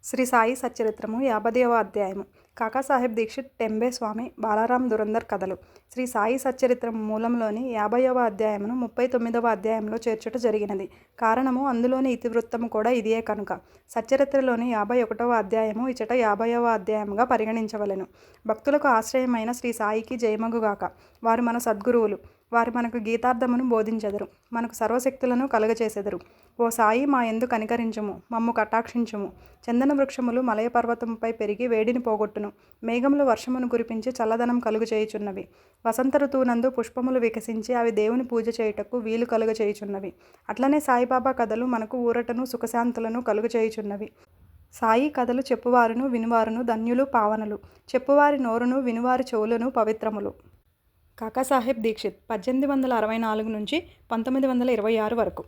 శ్రీ సాయి సచ్చరిత్రము 50వ అధ్యాయము. కాకాసాహెబ్ దీక్షిత్ టెంబే స్వామి బాలారాం దురందర్ కథలు. శ్రీ సాయి సచ్చరిత్రము మూలంలోని 50వ అధ్యాయమును 39వ అధ్యాయంలో చేర్చుట జరిగినది. కారణము అందులోని ఇతివృత్తము కూడా ఇదియే కనుక. సచ్చరిత్రలోని 51వ అధ్యాయము ఇచట 50వ అధ్యాయముగా పరిగణించవలెను. భక్తులకు ఆశ్రయమైన శ్రీ సాయికి జయమగుగాక. వారు మన సద్గురువులు. వారు మనకు గీతార్థమును బోధించెదరు. మనకు సర్వశక్తులను కలుగచేసెదరు. ఓ సాయి, మా యందు కనికరించుము, మమ్ము కటాక్షించుము. చందన వృక్షములు మలయ పర్వతముపై పెరిగి వేడిని పోగొట్టును. మేఘములు వర్షమును కురిపించి చల్లదనం కలుగచేయుచున్నవి. వసంత ఋతువునందు పుష్పములు వికసించి అవి దేవుని పూజ చేయుటకు వీలు కలుగచేయుచున్నవి. అట్లనే సాయిబాబా కథలు మనకు ఊరటను సుఖశాంతులను కలుగచేయుచున్నవి. సాయి కథలు చెప్పువారును వినువారును ధన్యులు పావనులు. చెప్పువారి నోరును వినువారి చెవులను పవిత్రములు. కాకాసాహెబ్ దీక్షిత్ 1864 నుంచి 1926 వరకు.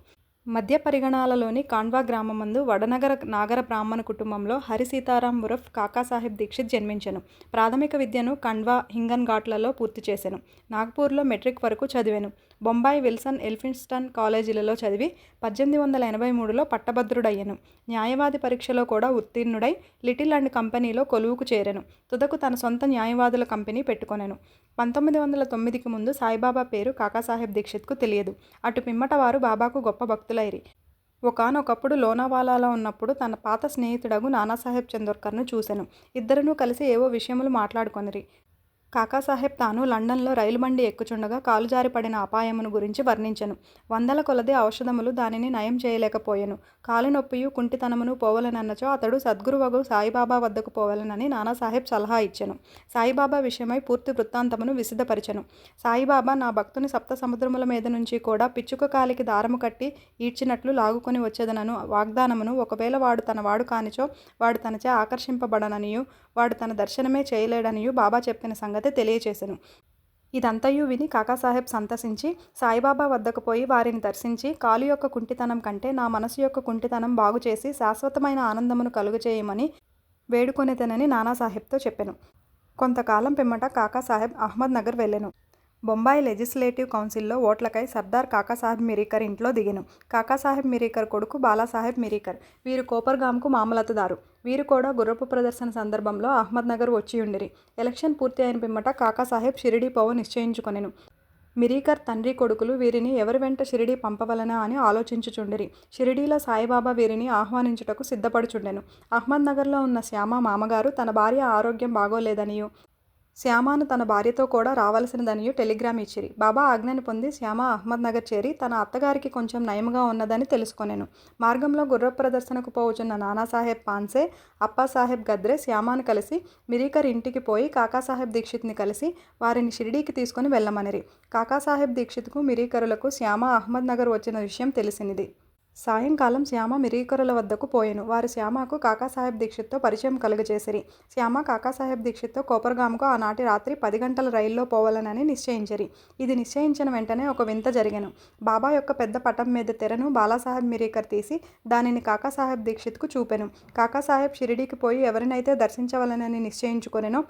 మధ్య పరిగణాలలోని కాండ్వా గ్రామమందు వడనగర నాగర బ్రాహ్మణ కుటుంబంలో హరి సీతారాం ఉరఫ్ కాకాసాహెబ్ దీక్షిత్ జన్మించెను. ప్రాథమిక విద్యను ఖండ్వా, హింగన్ ఘాట్లలో పూర్తి చేసెను. నాగ్పూర్లో మెట్రిక్ వరకు చదివెను. బొంబాయి విల్సన్, ఎల్ఫిన్స్టన్ కాలేజీలలో చదివి 1883లో పట్టభద్రుడయ్యెను. న్యాయవాది పరీక్షలో కూడా ఉత్తీర్ణుడై లిటిల్ అండ్ కంపెనీలో కొలువుకు చేరెను. తుదకు తన సొంత న్యాయవాదుల కంపెనీ పెట్టుకొనెను. 1909కి ముందు సాయిబాబా పేరు కాకాసాహెబ్ దీక్షిత్కు తెలియదు. అటు పిమ్మట వారు బాబాకు గొప్ప భక్తులైరి. ఒకానొకప్పుడు లోనావాలాలో ఉన్నప్పుడు తన పాత స్నేహితుడగు నానాసాహెబ్ చందోర్కర్ను చూసెను. ఇద్దరునూ కలిసి ఏవో విషయములు మాట్లాడుకొనిరి. కాకాసాహెబ్ తాను లండన్లో రైలు బండి ఎక్కుచుండగా కాలు జారి పడిన అపాయమును గురించి వర్ణించెను. వందల కొలది ఔషధములు దానిని నయం చేయలేకపోయెను. కాలు నొప్పియు కుంటితనమును పోవలెనన్నచో అతడు సద్గురువగు సాయిబాబా వద్దకు పోవలెనని నానాసాహెబ్ సలహా ఇచ్చెను. సాయిబాబా విషయమై పూర్తి వృత్తాంతమును విశదపరిచెను. సాయిబాబా, నా భక్తుని సప్త సముద్రముల మీద నుంచి కూడా పిచ్చుక కాలికి దారము కట్టి ఈడ్చినట్లు లాగుకొని వచ్చేదనను వాగ్దానమును, ఒకవేళ వాడు తన వాడు కానిచో వాడు తనచే ఆకర్షింపబడననియు వాడు తన దర్శనమే చేయలేడనియు బాబా చెప్పిన సంగతి తెలియచేసెను. ఇదంతయు విని కాకాసాహెబ్ సంతసించి సాయిబాబా వద్దకు పోయి వారిని దర్శించి, కాలు యొక్క కుంటితనం కంటే నా మనసు యొక్క కుంటితనం బాగుచేసి శాశ్వతమైన ఆనందమును కలుగచేయమని వేడుకొనితెనని నానాసాహెబ్తో చెప్పెను. కొంతకాలం పిమ్మట కాకాసాహెబ్ అహ్మద్ నగర్ వెళ్ళెను. బొంబాయి లెజిస్లేటివ్ కౌన్సిల్లో ఓట్లకై సర్దార్ కాకాసాహెబ్ మిరీకర్ ఇంట్లో దిగెను. కాకాసాహెబ్ మిరీకర్ కొడుకు బాలాసాహెబ్ మిరీకర్. వీరు కోపర్గాంకు మామలతదారు. వీరు కూడా గుర్రపు ప్రదర్శన సందర్భంలో అహ్మద్ నగర్ వచ్చియుండిరి. ఎలక్షన్ పూర్తి అయిన పిమ్మట కాకాసాహెబ్ షిరిడీ పోవ నిశ్చయించుకొనెను. మిరీకర్ తండ్రి కొడుకులు వీరిని ఎవరి వెంట షిరిడీ పంపవలనా అని ఆలోచించుచుండిరి. షిరిడీలో సాయిబాబా వీరిని ఆహ్వానించుటకు సిద్ధపడుచుండెను. అహ్మద్ నగర్లో ఉన్న శ్యామ మామగారు తన భార్య ఆరోగ్యం బాగోలేదనియు శ్యామను తన భార్యతో కూడా రావలసినదనియు టెలిగ్రామ్ ఇచ్చిరి. బాబా ఆజ్ఞను పొంది శ్యామ అహ్మద్ నగర్ చేరి తన అత్తగారికి కొంచెం నయముగా ఉన్నదని తెలుసుకొనెను. మార్గంలో గుర్ర ప్రదర్శనకు పోవుచున్న నానాసాహెబ్ పాన్సే, అప్పాసాహెబ్ గద్రే శ్యామను కలిసి మిరీకర్ ఇంటికి పోయి కాకాసాహెబ్ దీక్షిత్ని కలిసి వారిని షిరిడీకి తీసుకుని వెళ్ళమనిరి. కాకాసాహెబ్ దీక్షిత్కు మిరీకరులకు శ్యామ అహ్మద్ నగర్ వచ్చిన విషయం తెలిసినది. సాయంకాలం శ్యామ మిరీకరుల వద్దకు పోయెను. వారు శ్యామకు కాకాసాహెబ్ దీక్షిత్తో పరిచయం కలుగచేసిరి. శ్యామ కాకాసాహెబ్ దీక్షిత్తో కోపర్గాంకు ఆనాటి రాత్రి 10 గంటల రైల్లో పోవాలనని నిశ్చయించిరి. ఇది నిశ్చయించిన వెంటనే ఒక వింత జరిగెను. బాబా యొక్క పెద్ద పటం మీద తెరను బాలాసాహెబ్ మిరీకర్ తీసి దానిని కాకాసాహెబ్ దీక్షిత్కు చూపెను. కాకాసాహెబ్ షిరిడీకి పోయి ఎవరినైతే దర్శించవలనని నిశ్చయించుకొనెనో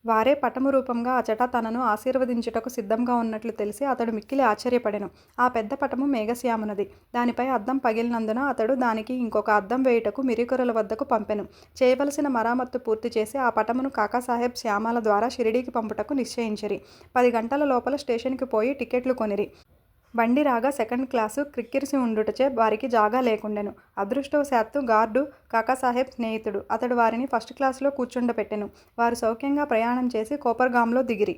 వారే పటము రూపంగా అచట తనను ఆశీర్వదించుటకు సిద్ధంగా ఉన్నట్లు తెలిసి అతడు మిక్కిలి ఆశ్చర్యపడెను. ఆ పెద్ద పటము మేఘశ్యామునది. దానిపై అద్దం పగిలినందున అతడు దానికి ఇంకొక అద్దం వేయుటకు మిరీకరుల వద్దకు పంపెను. చేయవలసిన మరామత్తు పూర్తి చేసి ఆ పటమును కాకాసాహెబ్ శ్యామల ద్వారా షిరిడీకి పంపుటకు నిశ్చయించిరి. 10 గంటల లోపల స్టేషన్కి పోయి టికెట్లు కొనిరి. బండి రాగా సెకండ్ క్లాసు క్రిక్కిరిసి ఉండుటచే వారికి జాగా లేకుండెను. అదృష్టవశాత్తు గార్డు కాకాసాహెబ్ స్నేహితుడు. అతడు వారిని ఫస్ట్ క్లాసులో కూర్చుండపెట్టెను. వారు సౌఖ్యంగా ప్రయాణం చేసి కోపర్గాంలో దిగిరి.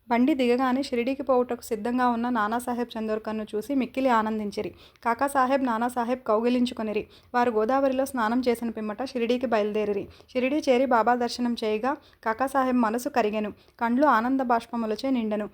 బండి దిగగానే షిరిడీకి పోవుటకు సిద్ధంగా ఉన్న నానాసాహెబ్ చందోర్కర్ను చూసి మిక్కిలి ఆనందించిరి. కాకాసాహెబ్ నానాసాహెబ్ కౌగిలించుకొనిరి. వారు గోదావరిలో స్నానం చేసిన పిమ్మట షిరిడీకి బయలుదేరిరి. షిరిడీ చేరి బాబా దర్శనం చేయగా కాకాసాహెబ్ మనసు కరిగెను. కండ్లు ఆనంద బాష్పములచే నిండెను.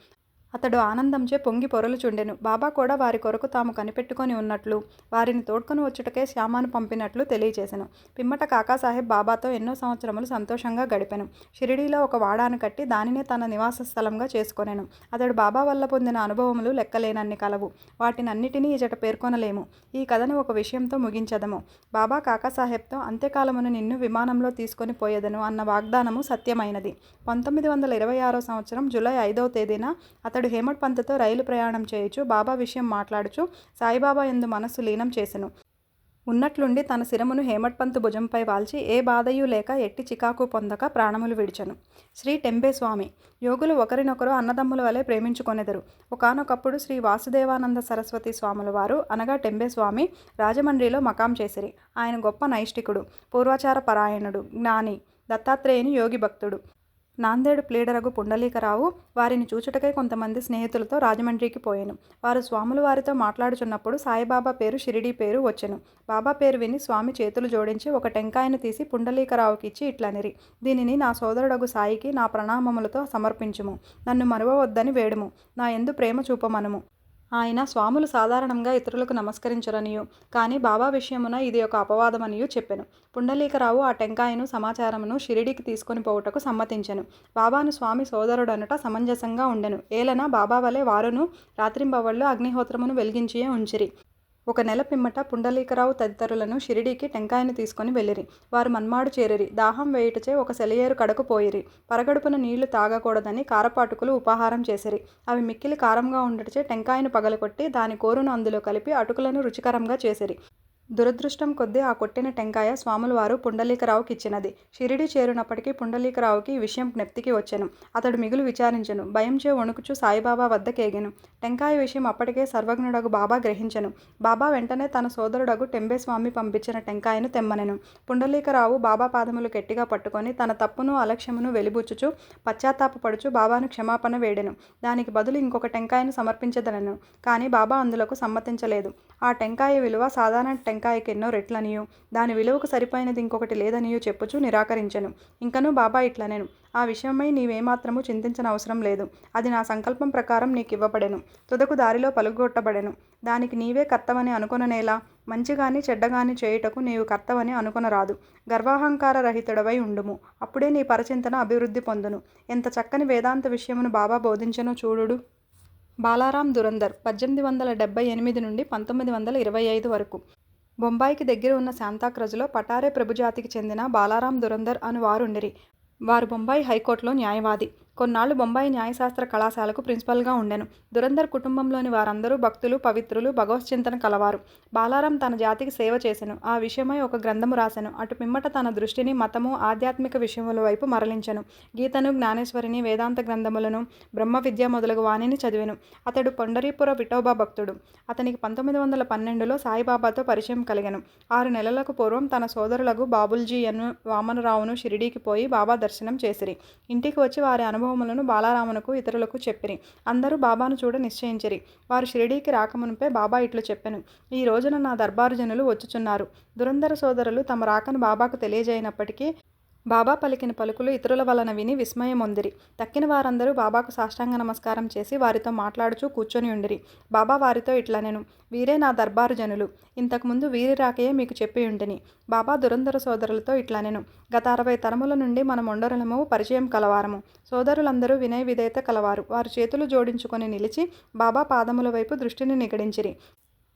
అతడు ఆనందంచే పొంగి పొరలుచుండెను. బాబా కూడా వారి కొరకు తాము కనిపెట్టుకొని ఉన్నట్లు వారిని తోడ్కొని వచ్చుటకే శ్యామను పంపినట్లు తెలియచేసెను. పిమ్మట కాకాసాహెబ్ బాబాతో ఎన్నో సంవత్సరములు సంతోషంగా గడిపెను. షిరిడీలో ఒక వాడాను కట్టి దానినే తన నివాస స్థలంగా చేసుకొనెను. అతడు బాబా వల్ల పొందిన అనుభవములు లెక్కలేనన్ని కలవు. వాటినన్నిటినీ ఇచట పేర్కొనలేము. ఈ కథను ఒక విషయంతో ముగించదము. బాబా కాకాసాహెబ్తో అంత్యకాలమును నిన్ను విమానంలో తీసుకొని పోయేదను అన్న వాగ్దానము సత్యమైనది. 1926 సంవత్సరం జూలై 5వ తేదీన అతడు హేమడ్ పంత్తో రైలు ప్రయాణం చేయుచు బాబా విషయం మాట్లాడుచు సాయిబాబా యందు మనస్సు లీనం చేసెను. ఉన్నట్లుండి తన శిరమును హేమట్పంతు భుజంపై వాల్చి ఏ బాధయూ లేక ఎట్టి చికాకు పొందక ప్రాణములు విడిచెను. శ్రీ టెంబే స్వామి. యోగులు ఒకరినొకరు అన్నదమ్ముల వలె ప్రేమించుకొనెదరు. ఒకానొకప్పుడు శ్రీ వాసుదేవానంద సరస్వతి స్వాముల వారు అనగా టెంబే స్వామి రాజమండ్రిలో మకాం చేసిరి. ఆయన గొప్ప నైష్ఠికుడు, పూర్వాచార పరాయణుడు, జ్ఞాని, దత్తాత్రేయుని యోగి భక్తుడు. నాందేడు ప్లీడరగు పుండలీకరావు వారిని చూచుటకై కొంతమంది స్నేహితులతో రాజమండ్రికి పోయెను. వారు స్వాములు వారితో మాట్లాడుచున్నప్పుడు సాయిబాబా పేరు షిరిడీ పేరు వచ్చెను. బాబా పేరు విని స్వామి చేతులు జోడించి ఒక టెంకాయను తీసి పుండలీకరావుకి ఇచ్చి ఇట్లనిరి: దీనిని నా సోదరుడగు సాయికి నా ప్రణామములతో సమర్పించుము. నన్ను మరువవద్దని వేడుము. నా యందు ప్రేమ చూపమనుము. ఆయన స్వాములు సాధారణంగా ఇతరులకు నమస్కరించరనియు, కానీ బాబా విషయమున ఇది ఒక అపవాదమనియు చెప్పెను. పుండలీకరావు ఆ టెంకాయను సమాచారమును షిరిడీకి తీసుకొని పోవుటకు సమ్మతించెను. బాబాను స్వామి సోదరుడనుట సమంజసంగా ఉండెను. ఏలన బాబా వలె వారును రాత్రింబవళ్ళు అగ్నిహోత్రమును వెలిగించియే ఉంచిరి. ఒక నెల పిమ్మట పుండలీకరావు తదితరులను షిరిడీకి టెంకాయను తీసుకొని వెళ్ళిరి. వారు మన్మాడు చేరిరి. దాహం వేయుటచే ఒక సెలయేరు కడకు పోయిరి. పరగడుపున నీళ్లు తాగకూడదని కారపాటుకులు ఉపాహారం చేసిరి. అవి మిక్కిలి కారంగా ఉండటచే టెంకాయను పగలకొట్టి దాని కోరును అందులో కలిపి అటుకులను రుచికరంగా చేసిరి. దురదృష్టం కొద్దీ ఆ కొట్టిన టెంకాయ స్వాముల వారు పుండలీకరావుకి ఇచ్చినది. షిరిడి చేరునప్పటికీ పుండలీకరావుకి ఈ విషయం జ్ఞప్తికి వచ్చెను. అతడు మిగులు విచారించెను. భయంచే వణుకుచు సాయిబాబా వద్దకేగెను. టెంకాయ విషయం అప్పటికే సర్వజ్ఞుడగు బాబా గ్రహించెను. బాబా వెంటనే తన సోదరుడగు టెంబే స్వామి పంపించిన టెంకాయను తెమ్మనెను. పుండలీకరావు బాబా పాదములు గట్టిగా పట్టుకొని తన తప్పును అలక్ష్యమును వెలిబుచ్చుచు పశ్చాత్తాపపడుచు బాబాను క్షమాపణ వేడెను. దానికి బదులు ఇంకొక టెంకాయను సమర్పించదనెను. కానీ బాబా అందులకు సమ్మతించలేదు. ఆ టెంకాయ విలువ సాధారణ టెంకాయకి ఎన్నో రెట్లనియు, దాని విలువకు సరిపోయినది ఇంకొకటి లేదనియు చెప్పుచు నిరాకరించెను. ఇంకనూ బాబా ఇట్లనెను: ఆ విషయమై నీవేమాత్రము చింతించనవసరం లేదు. అది నా సంకల్పం ప్రకారం నీకివ్వబడెను. తుదకు దారిలో పలుగొట్టబడెను. దానికి నీవే కర్తవని అనుకొననేలా? మంచిగాని చెడ్డగాని చేయుటకు నీవు కర్తవని అనుకొనరాదు. గర్వాహంకార రహితుడవై ఉండుము. అప్పుడే నీ పరచింతన అభివృద్ధి పొందును. ఎంత చక్కని వేదాంత విషయమును బాబా బోధించెనో చూడుడు. బాలారాం దురందర్ 1878 నుండి 1925 వరకు. బొంబాయికి దగ్గర ఉన్న శాంతాక్రజ్లో పటారే ప్రభుజాతికి చెందిన బాలారాం దురందర్ అను వారుండిరి. వారు బొంబాయి హైకోర్టులో న్యాయవాది. కొన్నాళ్లు బొంబాయి న్యాయశాస్త్ర కళాశాలకు ప్రిన్సిపల్గా ఉండెను. దురందర్ కుటుంబంలోని వారందరూ భక్తులు, పవిత్రులు, భగవచ్చింతన కలవారు. బాలారాం తన జాతికి సేవ చేసెను. ఆ విషయమై ఒక గ్రంథము రాసెను. అటు పిమ్మట తన దృష్టిని మతము, ఆధ్యాత్మిక విషయముల వైపు మరలించెను. గీతను, జ్ఞానేశ్వరిని, వేదాంత గ్రంథములను, బ్రహ్మ విద్య మొదలగు వాణిని చదివెను. అతడు పొండరీపుర విఠోబా భక్తుడు. అతనికి 1912లో సాయిబాబాతో పరిచయం కలిగెను. 6 నెలలకు పూర్వం తన సోదరులకు బాబుల్జీ అను వామనరావును షిరిడీకి పోయి బాబా దర్శనం చేసిరి. ఇంటికి వచ్చి వారి అనుభవములను బాలారామునకు ఇతరులకు చెప్పిరి. అందరూ బాబాను చూడ నిశ్చయించిరి. వారు షిరిడీకి రాకమునుపే బాబా ఇట్లు చెప్పెను: ఈ రోజున నా దర్బారు జనులు వచ్చుచున్నారు. దురందర సోదరులు తమ రాకను బాబాకు తెలియజేయనప్పటికీ బాబా పలికిన పలుకులు ఇతరుల వలన విని విస్మయమొందిరి. తక్కిన వారందరూ బాబాకు సాష్టాంగ నమస్కారం చేసి వారితో మాట్లాడుచూ కూర్చొని ఉండిరి. బాబా వారితో ఇట్లనెను: వీరే నా దర్బారు జనులు. ఇంతకుముందు వీరి రాకయే మీకు చెప్పి ఉంటిని. బాబా దురందర సోదరులతో ఇట్లనెను: గత 60 తరముల నుండి మన మొండరులము పరిచయం కలవారము. సోదరులందరూ వినయ విధేయత కలవారు. వారు చేతులు జోడించుకొని నిలిచి బాబా పాదముల వైపు దృష్టిని నిగడించిరి.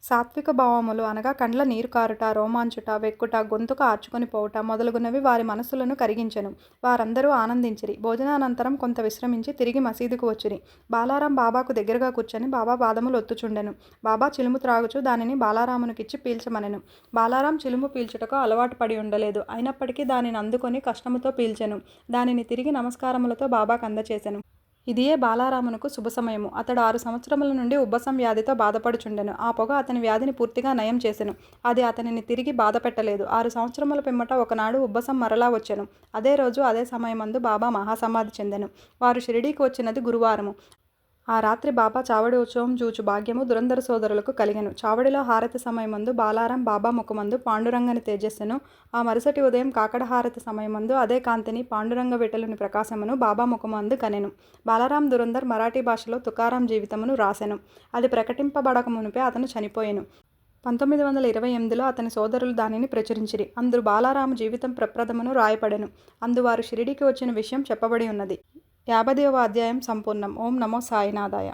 సాత్విక భావములు అనగా కండ్ల నీరు కారుట, రోమాంచుట, వెక్కుట, గొంతుక ఆర్చుకొని పోవుట మొదలగునవి వారి మనస్సులను కరిగించెను. వారందరూ ఆనందించిరి. భోజనానంతరం కొంత విశ్రమించి తిరిగి మసీదుకు వచ్చిరి. బాలారాం బాబాకు దగ్గరగా కూర్చొని బాబా పాదములు ఒత్తుచుండెను. బాబా చిలుము త్రాగుచు దానిని బాలారామునికిచ్చి పీల్చమనెను. బాలారాం చిలుము పీల్చుటకు అలవాటు పడి ఉండలేదు. అయినప్పటికీ దానిని అందుకొని కష్టముతో పీల్చెను. దానిని తిరిగి నమస్కారములతో బాబాకు అందచేసెను. ఇదియే బాలారామునకు శుభ సమయము. అతడు 6 సంవత్సరముల నుండి ఉబ్బసం వ్యాధితో బాధపడుచుండెను. ఆ పొగ అతని వ్యాధిని పూర్తిగా నయం చేసెను. అది అతనిని తిరిగి బాధ పెట్టలేదు. 6 సంవత్సరముల పిమ్మట ఒకనాడు ఉబ్బసం మరలా వచ్చెను. అదే రోజు అదే సమయమందు బాబా మహాసమాధి చెందెను. వారు షిరిడీకి వచ్చినది గురువారము. ఆ రాత్రి బాబా చావడి ఉత్సవం చూచు భాగ్యము దురందర సోదరులకు కలిగెను. చావడిలో హారతి సమయమందు బాలారాం బాబా ముఖమందు పాండురంగని తేజస్సును, ఆ మరుసటి ఉదయం కాకడ హారతి సమయమందు అదే కాంతిని పాండురంగ విఠలుని ప్రకాశమును బాబా ముఖమందు కనెను. బాలారాం దురందర్ మరాఠీ భాషలో తుకారాం జీవితమును రాసెను. అది ప్రకటింపబడక మునిపే అతను చనిపోయెను. 1928లో అతని సోదరులు దానిని ప్రచురించిరి. అందు బాలారాము జీవితం ప్రప్రథమను రాయపడెను. అందు వారు షిరిడీకి వచ్చిన విషయం చెప్పబడి ఉన్నది. 50వ అధ్యాయం సంపూర్ణం. ఓం నమో సాయినాథాయ.